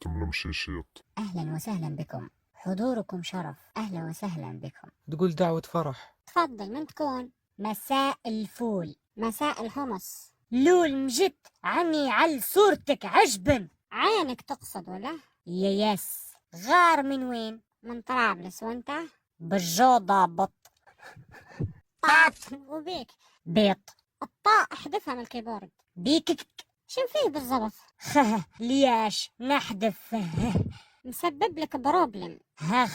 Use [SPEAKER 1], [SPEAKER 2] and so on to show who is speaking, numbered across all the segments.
[SPEAKER 1] حاتم المشيشيط.
[SPEAKER 2] أهلا وسهلا بكم، حضوركم شرف. أهلا وسهلا بكم.
[SPEAKER 3] تقول دعوة فرح.
[SPEAKER 2] تفضل، من تكون؟ مساء الفول، مساء الحمص. لول مجد عني على صورتك عجبا. عينك تقصد ولا؟ يس. غار من وين؟ من طرابلس. وانت؟ بالجوضة بط. طاط وبيك بيط. الطاء احذفها من الكيبورد. بيكك. شو فيه بالضبط؟ ليش نحذف؟ مسبب لك بروبلم. هخ.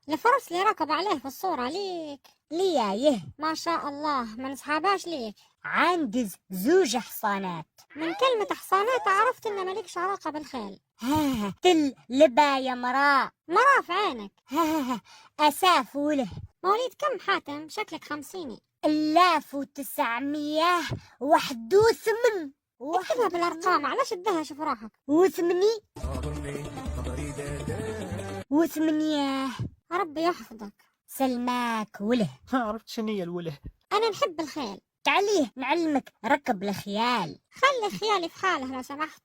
[SPEAKER 2] الفرس اللي ركب عليه في الصورة ليك. ليه ما شاء الله، ما نسحباش ليك. عندي زوج حصانات. من كلمة حصانات عرفت ان مالكش علاقة بالخيل. تل لبا يا مرا. مرا في عينك. أساف وله. مواليد كم حاتم؟ شكلك 50. 1981. اكتبها بالارقام، علاش تدهش في روحك؟ وثمانية. وثمانية. ربي يحفظك. سلماك وله.
[SPEAKER 3] ما عرفت شنو هي الوله.
[SPEAKER 2] انا نحب الخيل. تعاليه نعلمك ركب الخيال. خلي خيالي في حاله لو سمحت.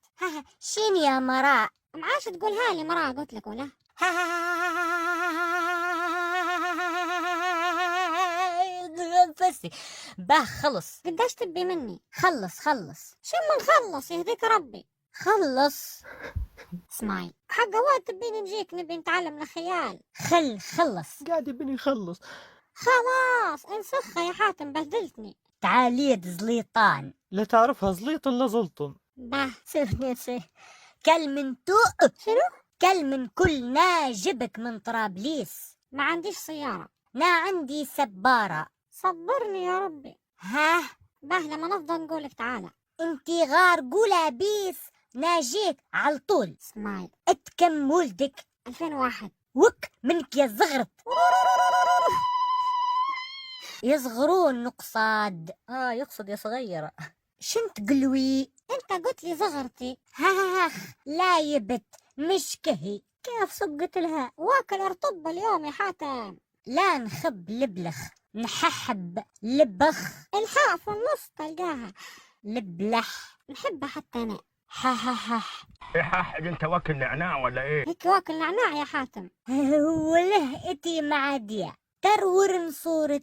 [SPEAKER 2] شين يا مراء؟ معاش تقولها لي مراء قلت لك ولا؟ بس باه خلص. قداش تبي مني؟ خلص. شو من خلص يهديك ربي. خلص. اسمعي، حق وقت تبيني نجيك نبي نتعلم الخيال. خلص.
[SPEAKER 3] قاعد يبيني يخلص.
[SPEAKER 2] خلاص انسخها يا حاتم، بهدلتني. تعاليد زليطان.
[SPEAKER 3] لا تعرفها زليط ولا زلطن.
[SPEAKER 2] باه سي كل من شنو؟ كل من كل ناجبك من طرابليس. ما عنديش سيارة. لا عندي سبارة. صبرني يا ربي. باه لما نفضل نقولك تعالى. انتي غار قولها بيس ناجيك على طول. اسمعي، اتكم ولدك 2001. وك منك يا زغرت. يصغرون نقصاد. يقصد يا صغيرة. شنت قلوي؟ انت قلت لي زغرتي. لا يبت مش كهي. كيف سقت لها؟ واكل ارطب اليوم يا حاتم. لا نخب لبلخ، نححب لبخ. الحاء في النص تلقاها. لبلح. نحبها حتى انا.
[SPEAKER 4] ايه انت واكل نعناع ولا ايه؟
[SPEAKER 2] هيك واكل نعناع يا حاتم. وله اتي معدية ترورن صورة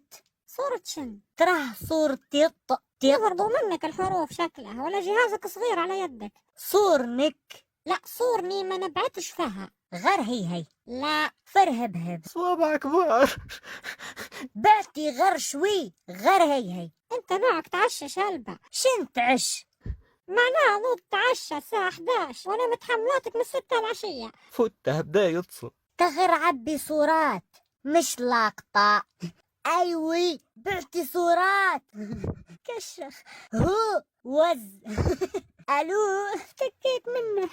[SPEAKER 2] شن؟ تراه صورة يط يبرضو منك الحروف شكلها، ولا جهازك صغير على يدك؟ صورنك. لا صورني ما نبعتش فيها. غير هي لا فرهبهب.
[SPEAKER 3] صوابع كبار.
[SPEAKER 2] بعتي غير شوي. غير هي انت نوعك تعشى شلبة. شن تعش؟ معناها ضد تعشى الساعة 11 وانا متحملاتك من 6 العشية.
[SPEAKER 3] فتها بدا يتصل.
[SPEAKER 2] تغير عبي صورات مش لاقطة. ايوي بعتي صورات. كشخ هو وز. الو تكيت منه.